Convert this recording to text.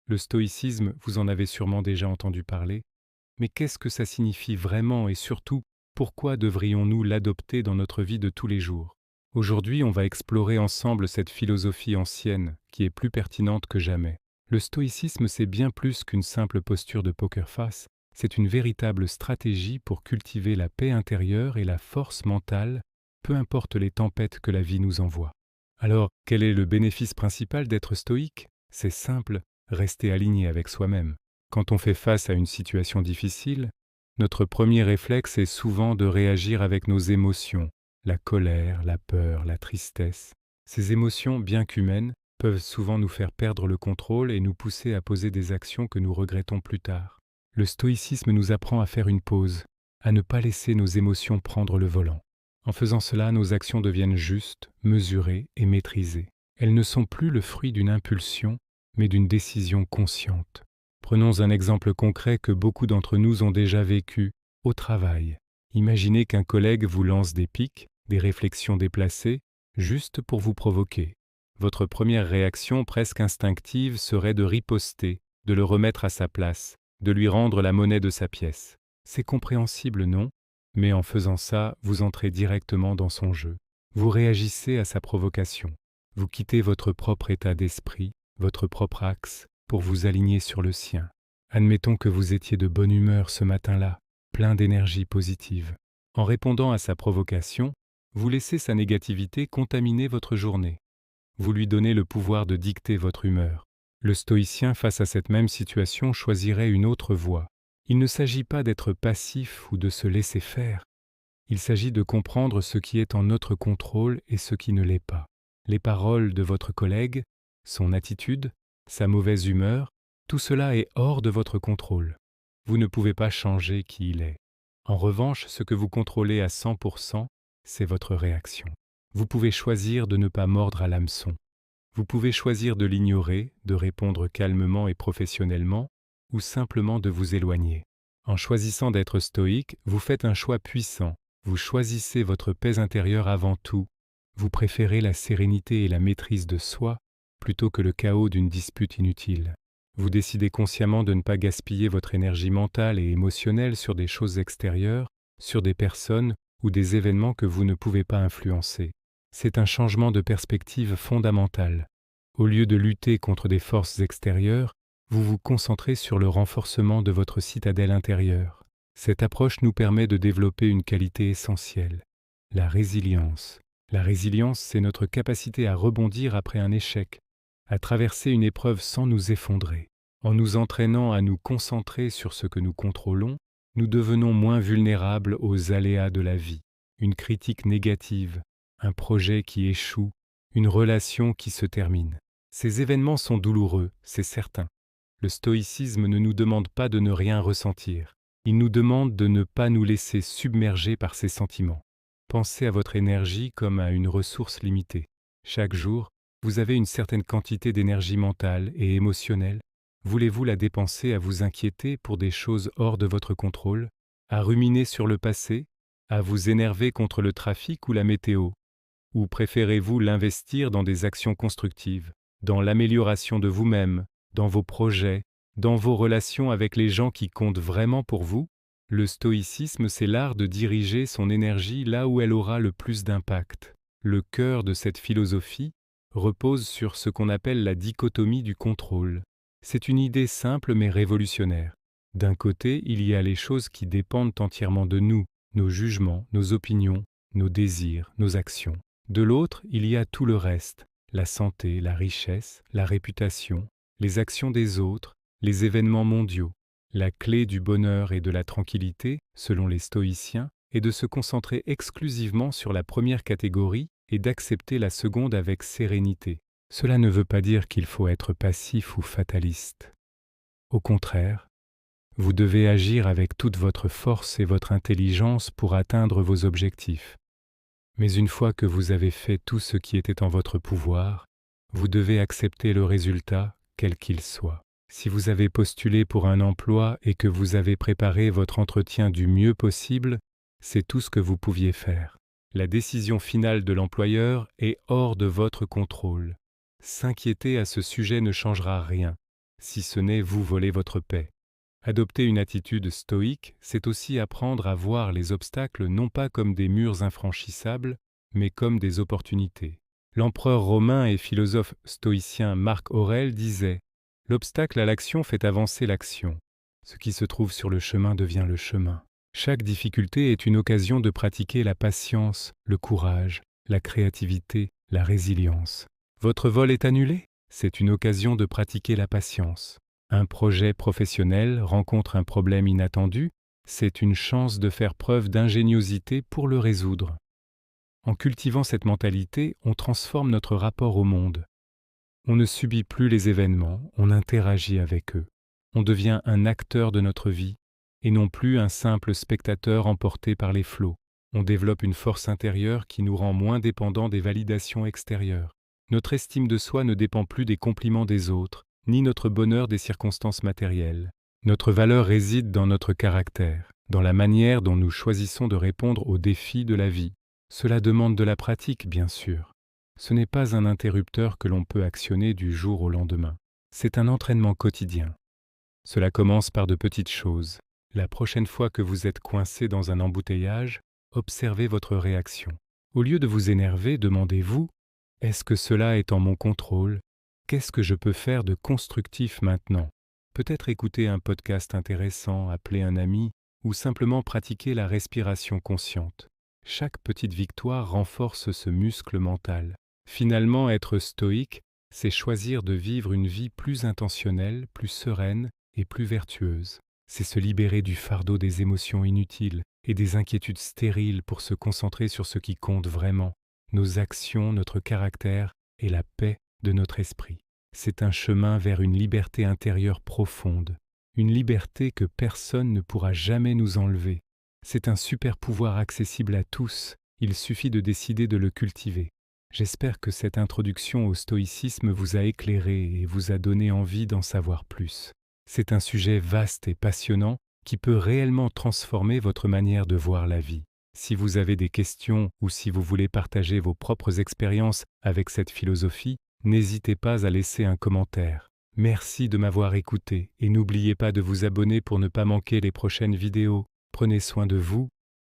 Le stoïcisme, vous en avez sûrement déjà entendu parler, mais qu'est-ce que ça signifie vraiment et surtout, pourquoi devrions-nous l'adopter dans notre vie de tous les jours? Aujourd'hui, on va explorer ensemble cette philosophie ancienne qui est plus pertinente que jamais. Le stoïcisme, c'est bien plus qu'une simple posture de poker face, c'est une véritable stratégie pour cultiver la paix intérieure et la force mentale, peu importe les tempêtes que la vie nous envoie. Alors, quel est le bénéfice principal d'être stoïque? C'est simple, rester aligné avec soi-même. Quand on fait face à une situation difficile, notre premier réflexe est souvent de réagir avec nos émotions, la colère, la peur, la tristesse. Ces émotions, bien qu'humaines, peuvent souvent nous faire perdre le contrôle et nous pousser à poser des actions que nous regrettons plus tard. Le stoïcisme nous apprend à faire une pause, à ne pas laisser nos émotions prendre le volant. En faisant cela, nos actions deviennent justes, mesurées et maîtrisées. Elles ne sont plus le fruit d'une impulsion, mais d'une décision consciente. Prenons un exemple concret que beaucoup d'entre nous ont déjà vécu, au travail. Imaginez qu'un collègue vous lance des piques, des réflexions déplacées, juste pour vous provoquer. Votre première réaction presque instinctive serait de riposter, de le remettre à sa place, de lui rendre la monnaie de sa pièce. C'est compréhensible, non? Mais en faisant ça, vous entrez directement dans son jeu. Vous réagissez à sa provocation. Vous quittez votre propre état d'esprit, votre propre axe, pour vous aligner sur le sien. Admettons que vous étiez de bonne humeur ce matin-là, plein d'énergie positive. En répondant à sa provocation, vous laissez sa négativité contaminer votre journée. Vous lui donnez le pouvoir de dicter votre humeur. Le stoïcien, face à cette même situation, choisirait une autre voie. Il ne s'agit pas d'être passif ou de se laisser faire. Il s'agit de comprendre ce qui est en notre contrôle et ce qui ne l'est pas. Les paroles de votre collègue, son attitude, sa mauvaise humeur, tout cela est hors de votre contrôle. Vous ne pouvez pas changer qui il est. En revanche, ce que vous contrôlez à 100%, c'est votre réaction. Vous pouvez choisir de ne pas mordre à l'hameçon. Vous pouvez choisir de l'ignorer, de répondre calmement et professionnellement, ou simplement de vous éloigner. En choisissant d'être stoïque, vous faites un choix puissant. Vous choisissez votre paix intérieure avant tout. Vous préférez la sérénité et la maîtrise de soi plutôt que le chaos d'une dispute inutile. Vous décidez consciemment de ne pas gaspiller votre énergie mentale et émotionnelle sur des choses extérieures, sur des personnes ou des événements que vous ne pouvez pas influencer. C'est un changement de perspective fondamental. Au lieu de lutter contre des forces extérieures, vous vous concentrez sur le renforcement de votre citadelle intérieure. Cette approche nous permet de développer une qualité essentielle, la résilience. La résilience, c'est notre capacité à rebondir après un échec, à traverser une épreuve sans nous effondrer. En nous entraînant à nous concentrer sur ce que nous contrôlons, nous devenons moins vulnérables aux aléas de la vie. Une critique négative, un projet qui échoue, une relation qui se termine. Ces événements sont douloureux, c'est certain. Le stoïcisme ne nous demande pas de ne rien ressentir. Il nous demande de ne pas nous laisser submerger par ces sentiments. Pensez à votre énergie comme à une ressource limitée. Chaque jour, vous avez une certaine quantité d'énergie mentale et émotionnelle. Voulez-vous la dépenser à vous inquiéter pour des choses hors de votre contrôle, à ruminer sur le passé, à vous énerver contre le trafic ou la météo? Ou préférez-vous l'investir dans des actions constructives, dans l'amélioration de vous-même, dans vos projets, dans vos relations avec les gens qui comptent vraiment pour vous? Le stoïcisme, c'est l'art de diriger son énergie là où elle aura le plus d'impact. Le cœur de cette philosophie repose sur ce qu'on appelle la dichotomie du contrôle. C'est une idée simple mais révolutionnaire. D'un côté, il y a les choses qui dépendent entièrement de nous, nos jugements, nos opinions, nos désirs, nos actions. De l'autre, il y a tout le reste, la santé, la richesse, la réputation, les actions des autres, les événements mondiaux. La clé du bonheur et de la tranquillité, selon les stoïciens, est de se concentrer exclusivement sur la première catégorie et d'accepter la seconde avec sérénité. Cela ne veut pas dire qu'il faut être passif ou fataliste. Au contraire, vous devez agir avec toute votre force et votre intelligence pour atteindre vos objectifs. Mais une fois que vous avez fait tout ce qui était en votre pouvoir, vous devez accepter le résultat, quel qu'il soit. Si vous avez postulé pour un emploi et que vous avez préparé votre entretien du mieux possible, c'est tout ce que vous pouviez faire. La décision finale de l'employeur est hors de votre contrôle. S'inquiéter à ce sujet ne changera rien. si ce n'est vous voler votre paix. Adopter une attitude stoïque, c'est aussi apprendre à voir les obstacles non pas comme des murs infranchissables, mais comme des opportunités. L'empereur romain et philosophe stoïcien Marc Aurèle disait « L'obstacle à l'action fait avancer l'action. Ce qui se trouve sur le chemin devient le chemin. » Chaque difficulté est une occasion de pratiquer la patience, le courage, la créativité, la résilience. Votre vol est annulé? C'est une occasion de pratiquer la patience. Un projet professionnel rencontre un problème inattendu? C'est une chance de faire preuve d'ingéniosité pour le résoudre. En cultivant cette mentalité, on transforme notre rapport au monde. On ne subit plus les événements, on interagit avec eux. On devient un acteur de notre vie, et non plus un simple spectateur emporté par les flots. On développe une force intérieure qui nous rend moins dépendants des validations extérieures. Notre estime de soi ne dépend plus des compliments des autres, ni notre bonheur des circonstances matérielles. Notre valeur réside dans notre caractère, dans la manière dont nous choisissons de répondre aux défis de la vie. Cela demande de la pratique, bien sûr. Ce n'est pas un interrupteur que l'on peut actionner du jour au lendemain. C'est un entraînement quotidien. Cela commence par de petites choses. La prochaine fois que vous êtes coincé dans un embouteillage, observez votre réaction. Au lieu de vous énerver, demandez-vous « Est-ce que cela est en mon contrôle ? Qu'est-ce que je peux faire de constructif maintenant ?» Peut-être écouter un podcast intéressant, appeler un ami ou simplement pratiquer la respiration consciente. Chaque petite victoire renforce ce muscle mental. Finalement, être stoïque, c'est choisir de vivre une vie plus intentionnelle, plus sereine et plus vertueuse. C'est se libérer du fardeau des émotions inutiles et des inquiétudes stériles pour se concentrer sur ce qui compte vraiment, nos actions, notre caractère et la paix de notre esprit. C'est un chemin vers une liberté intérieure profonde, une liberté que personne ne pourra jamais nous enlever. C'est un super pouvoir accessible à tous, il suffit de décider de le cultiver. J'espère que cette introduction au stoïcisme vous a éclairé et vous a donné envie d'en savoir plus. C'est un sujet vaste et passionnant qui peut réellement transformer votre manière de voir la vie. Si vous avez des questions ou si vous voulez partager vos propres expériences avec cette philosophie, n'hésitez pas à laisser un commentaire. Merci de m'avoir écouté et n'oubliez pas de vous abonner pour ne pas manquer les prochaines vidéos. Prenez soin de vous